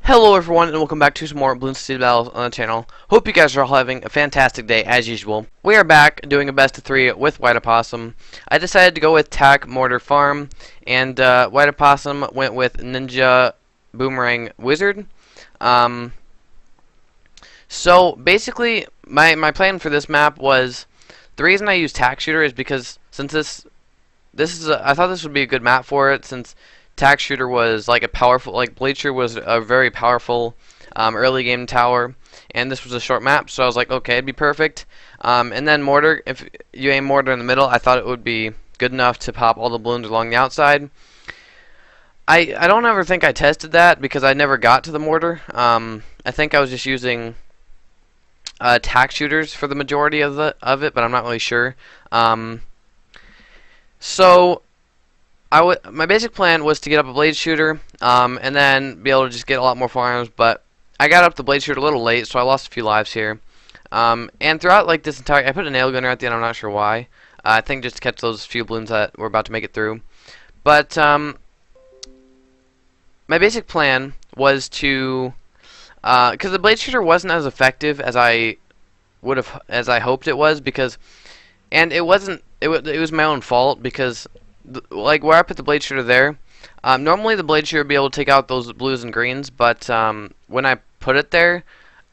Hello everyone and welcome back to some more Bloons battles on the channel. Hope you guys are all having a fantastic day as usual. We are back doing a best of 3 with wideoppossum. I decided to go with tack, mortar, farm, and wideoppossum went with ninja, boomerang, wizard. So basically my plan for this map was, the reason I use tack shooter is because since I thought this would be a good map for it, since tack shooter was like a powerful, like blade shooter was a very powerful early game tower, and this was a short map, so I was like, okay, it'd be perfect. And then mortar, if you aim mortar in the middle, I thought it would be good enough to pop all the balloons along the outside. I don't ever think I tested that because I never got to the mortar. I think I was just using tack shooters for the majority of it, but I'm not really sure. So my basic plan was to get up a blade shooter, and then be able to just get a lot more farms, but I got up the blade shooter a little late, so I lost a few lives here. And throughout like this entire, I put a nail gunner at the end, I'm not sure why. I think just to catch those few balloons that were about to make it through. But my basic plan was to, because the blade shooter wasn't as effective as I hoped it was, and it wasn't. It was my own fault because, like where I put the blade shooter there, normally the blade shooter would be able to take out those blues and greens, but when I put it there,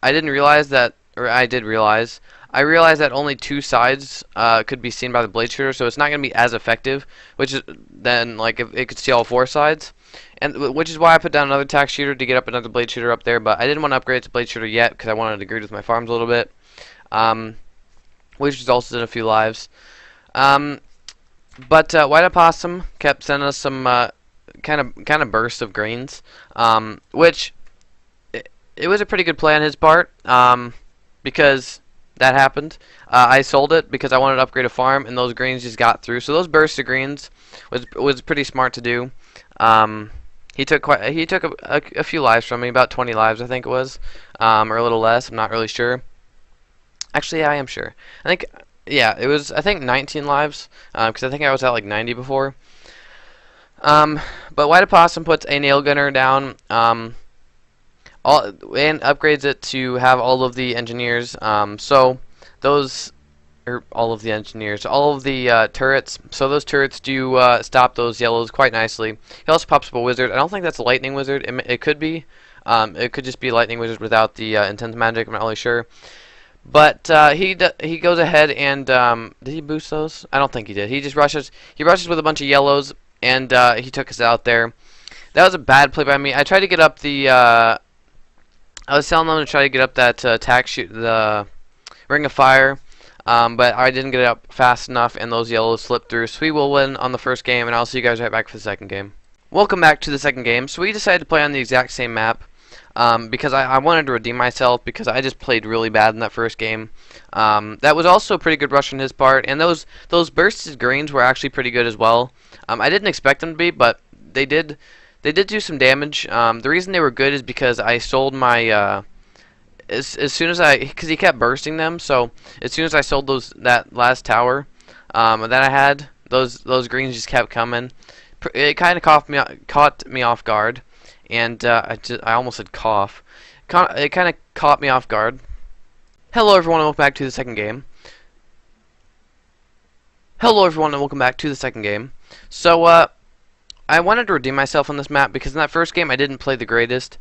I didn't realize that, or I did realize. I realized that only two sides could be seen by the blade shooter, so it's not going to be as effective. Which is then like if it could see all four sides, and which is why I put down another tack shooter to get up another blade shooter up there. But I didn't want to upgrade to blade shooter yet because I wanted to greed with my farms a little bit, which resulted in a few lives. But wideoppossum kept sending us some kind of bursts of greens, which it was a pretty good play on his part, because that happened. I sold it because I wanted to upgrade a farm, and those greens just got through. So those bursts of greens was pretty smart to do. He took a few lives from me, about 20 lives I think it was, or a little less. I'm not really sure. Actually, yeah, I am sure. I think. Yeah, it was, I think, 19 lives, because I think I was at like 90 before. But wideoppossum puts a nail gunner down, and upgrades it to have all of the engineers. So those, or all of the engineers, all of the turrets. So those turrets do stop those yellows quite nicely. He also pops up a wizard. I don't think that's a lightning wizard. It could be. It could just be a lightning wizard without the intense magic. I'm not really sure. But he goes ahead and did he boost those? I don't think he did. He just rushes. He rushes with a bunch of yellows, and he took us out there. That was a bad play by me. I tried to get up the. I was telling them to try to get up that the ring of fire, but I didn't get it up fast enough, and those yellows slipped through. So we will win on the first game, and I'll see you guys right back for the second game. Welcome back to the second game. So we decided to play on the exact same map. Because I wanted to redeem myself because I just played really bad in that first game. That was also a pretty good rush on his part, and those bursted greens were actually pretty good as well. I didn't expect them to be, but they did do some damage. The reason they were good is because I sold my as soon as because he kept bursting them. So as soon as I sold that last tower that I had, those greens just kept coming. It kind of caught me off guard. And I almost said cough. It kind of caught me off guard. Hello everyone and welcome back to the second game. So I wanted to redeem myself on this map because in that first game I didn't play the greatest.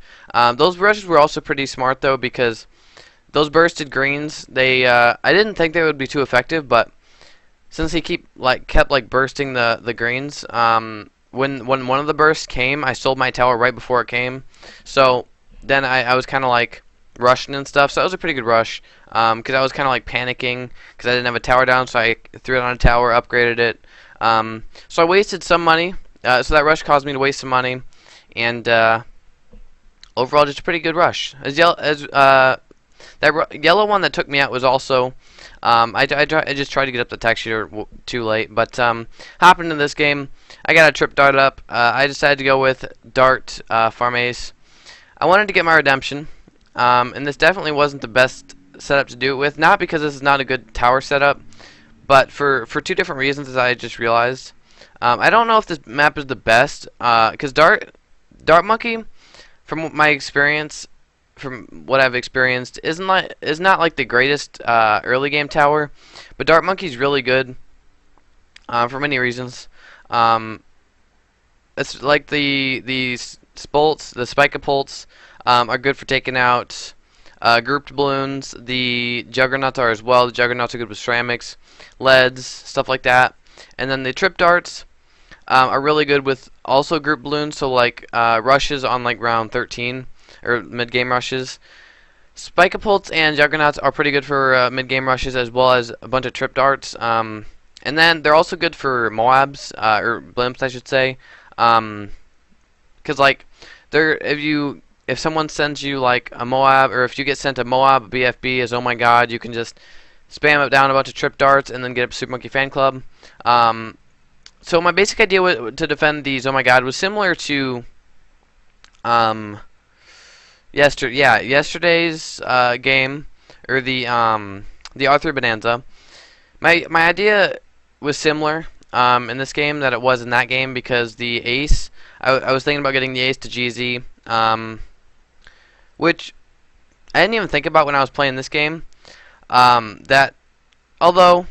Those rushes were also pretty smart though, because those bursted greens, I didn't think they would be too effective, but since he kept bursting the greens, when one of the bursts came, I sold my tower right before it came. So then I was kind of like rushing and stuff. So that was a pretty good rush, because I was kind of like panicking because I didn't have a tower down. So I threw it on a tower, upgraded it. So I wasted some money. So that rush caused me to waste some money, and overall just a pretty good rush. That yellow one that took me out was also. I just tried to get up the tack shooter too late, but hopping into this game, I got a trip dart up. I decided to go with dart farm ace. I wanted to get my redemption, and this definitely wasn't the best setup to do it with. Not because this is not a good tower setup, but for two different reasons, as I just realized. I don't know if this map is the best, because dart monkey from my experience, from what I've experienced, is not like the greatest early game tower, but Dart Monkey's really good for many reasons. Um, it's like the Spolts, the Spike-a-Pults are good for taking out grouped balloons. The Juggernauts are as well. The Juggernauts are good with ceramics, leads, stuff like that. And then the Trip Darts are really good with also group balloons, so like rushes on like round 13 or mid-game rushes. Spike-a-Pults and Juggernauts are pretty good for mid-game rushes, as well as a bunch of Trip Darts. And then they're also good for Moabs or blimps, I should say, because like if someone sends you like a Moab, or if you get sent a Moab BFB as oh my god, you can just spam it down a bunch of Trip Darts and then get up Super Monkey Fan Club. So my basic idea to defend these oh my god was similar to yesterday's game, or the R3 Bonanza. My idea was similar in this game that it was in that game, because the ace, I was thinking about getting the ace to GZ, which I didn't even think about when I was playing this game. That although,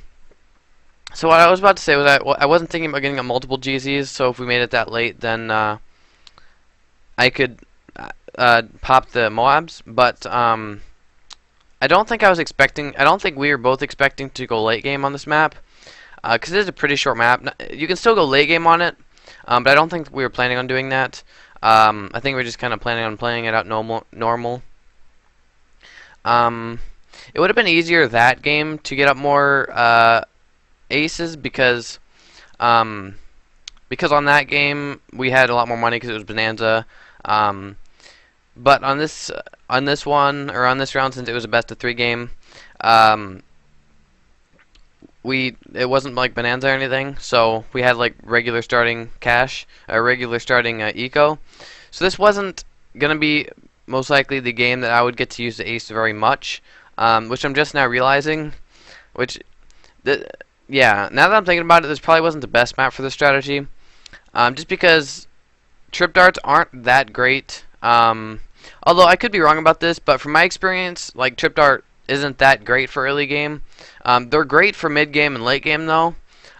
so what I was about to say was that I wasn't thinking about getting a multiple GZs, so if we made it that late, then I could pop the Moabs, but I don't think we were both expecting to go late game on this map, because it is a pretty short map. You can still go late game on it, but I don't think we were planning on doing that. I think we are just kind of planning on playing it out normal. It would have been easier that game to get up more aces, because on that game we had a lot more money because it was Bonanza. But on this one, or on this round, since it was a best of 3 game, it wasn't like Bonanza or anything, so we had like regular starting cash, regular starting eco. So this wasn't gonna be most likely the game that I would get to use the ace very much, which I'm just now realizing. Yeah, now that I'm thinking about it, this probably wasn't the best map for this strategy, just because Trip Darts aren't that great. Although I could be wrong about this, but from my experience, like, Trip Dart isn't that great for early game. They're great for mid game and late game though.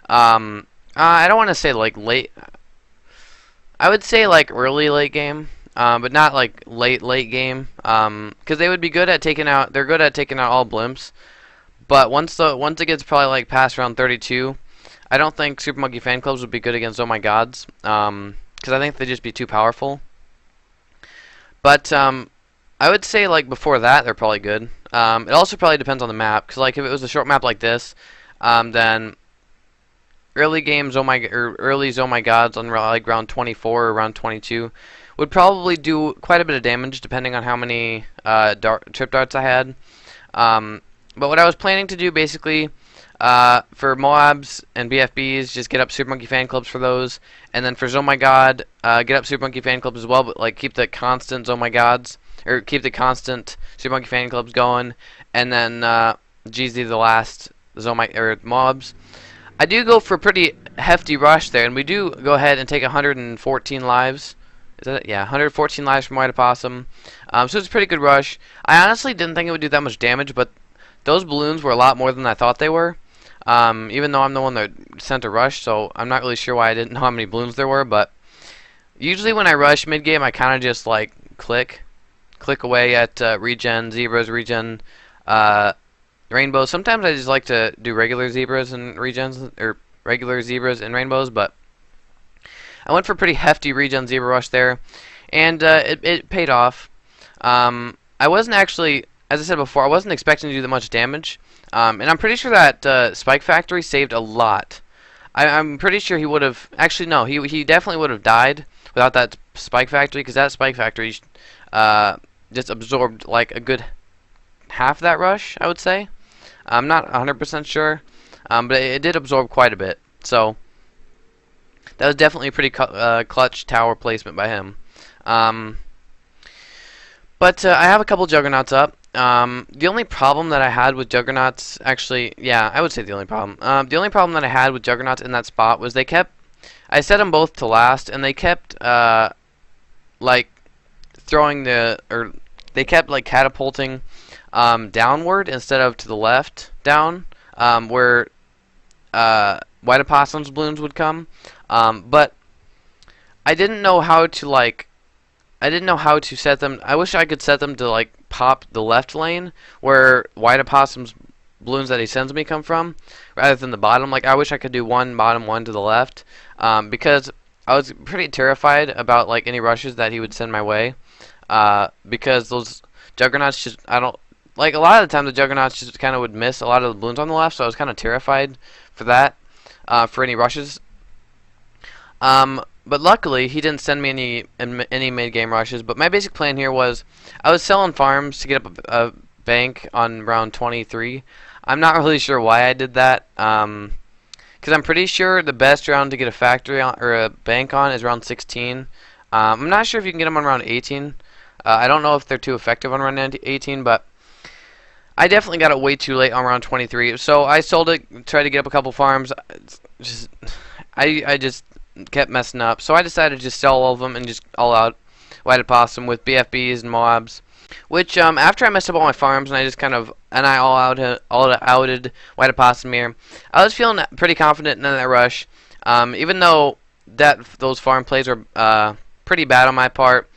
I don't want to say like late. I would say like early late game, but not like late game. Because they would be good at taking out. They're good at taking out all blimps. But once it gets probably like past round 32, I don't think Super Monkey Fan Clubs would be good against oh my gods. Because I think they'd just be too powerful. But I would say like before that they're probably good. It also probably depends on the map, because like if it was a short map like this, then early games early's oh my gods on like round 24 or round 22 would probably do quite a bit of damage depending on how many Trip Darts I had. But what I was planning to do basically for Moabs and BFBs, just get up Super Monkey Fan Clubs for those, and then for Oh My God, get up Super Monkey Fan Clubs as well, but like keep the constant Oh My Gods, or keep the constant Super Monkey Fan Clubs going, and then GZ the last Mobs. I do go for a pretty hefty rush there, and we do go ahead and take 114 lives. Is that it? Yeah, 114 lives from wideoppossum. So it's a pretty good rush. I honestly didn't think it would do that much damage, but those balloons were a lot more than I thought they were. Even though I'm the one that sent a rush, so I'm not really sure why I didn't know how many balloons there were. But usually when I rush mid game, I kind of just like click away at regen zebras, regen rainbows. Sometimes I just like to do regular zebras and regens, or regular zebras and rainbows. But I went for a pretty hefty regen zebra rush there, and it paid off. I wasn't actually, as I said before, I wasn't expecting to do that much damage. And I'm pretty sure that Spike Factory saved a lot. I'm pretty sure he would have... Actually, no. He definitely would have died without that Spike Factory, because that Spike Factory just absorbed like a good half that rush, I would say. I'm not 100% sure, but it did absorb quite a bit. So that was definitely a pretty clutch tower placement by him. But I have a couple Juggernauts up. The only problem that I had with Juggernauts, actually, yeah, I would say the only problem. The only problem that I had with Juggernauts in that spot was they kept, I set them both to last, and they kept, like, throwing they kept like catapulting downward instead of to the left down, where white opossum's balloons would come. But I didn't know how to set them. I wish I could set them to like pop the left lane where white opossum's balloons that he sends me come from, rather than the bottom. Like, I wish I could do one bottom, one to the left, because I was pretty terrified about like any rushes that he would send my way, because those juggernauts just, I don't like, a lot of the time the juggernauts just kind of would miss a lot of the balloons on the left, so I was kind of terrified for that, for any rushes. But luckily he didn't send me any mid-game rushes. But my basic plan here was, I was selling farms to get up a bank on round 23. I'm not really sure why I did that, because I'm pretty sure the best round to get a factory on, or a bank on, is round 16. I'm not sure if you can get them on round 18. I don't know if they're too effective on round 18, but I definitely got it way too late on round 23. So I sold it, tried to get up a couple farms. I just kept messing up. So I decided to just sell all of them and just all out white opossum with BFBs and Moabs. Which, after I messed up all my farms and I just all outed white opossum here, I was feeling pretty confident in that rush. Even though those farm plays were pretty bad on my part,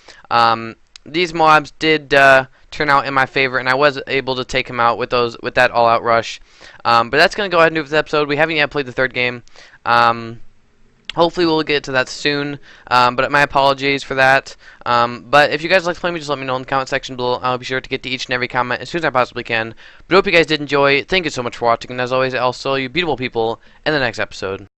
these Moabs did turn out in my favor, and I was able to take him out with that all-out rush. But that's going to go ahead and do it for this episode. We haven't yet played the third game. Hopefully we'll get to that soon, but my apologies for that. But if you guys like to play me, just let me know in the comment section below. I'll be sure to get to each and every comment as soon as I possibly can. But I hope you guys did enjoy. Thank you so much for watching, and as always, I'll see you beautiful people in the next episode.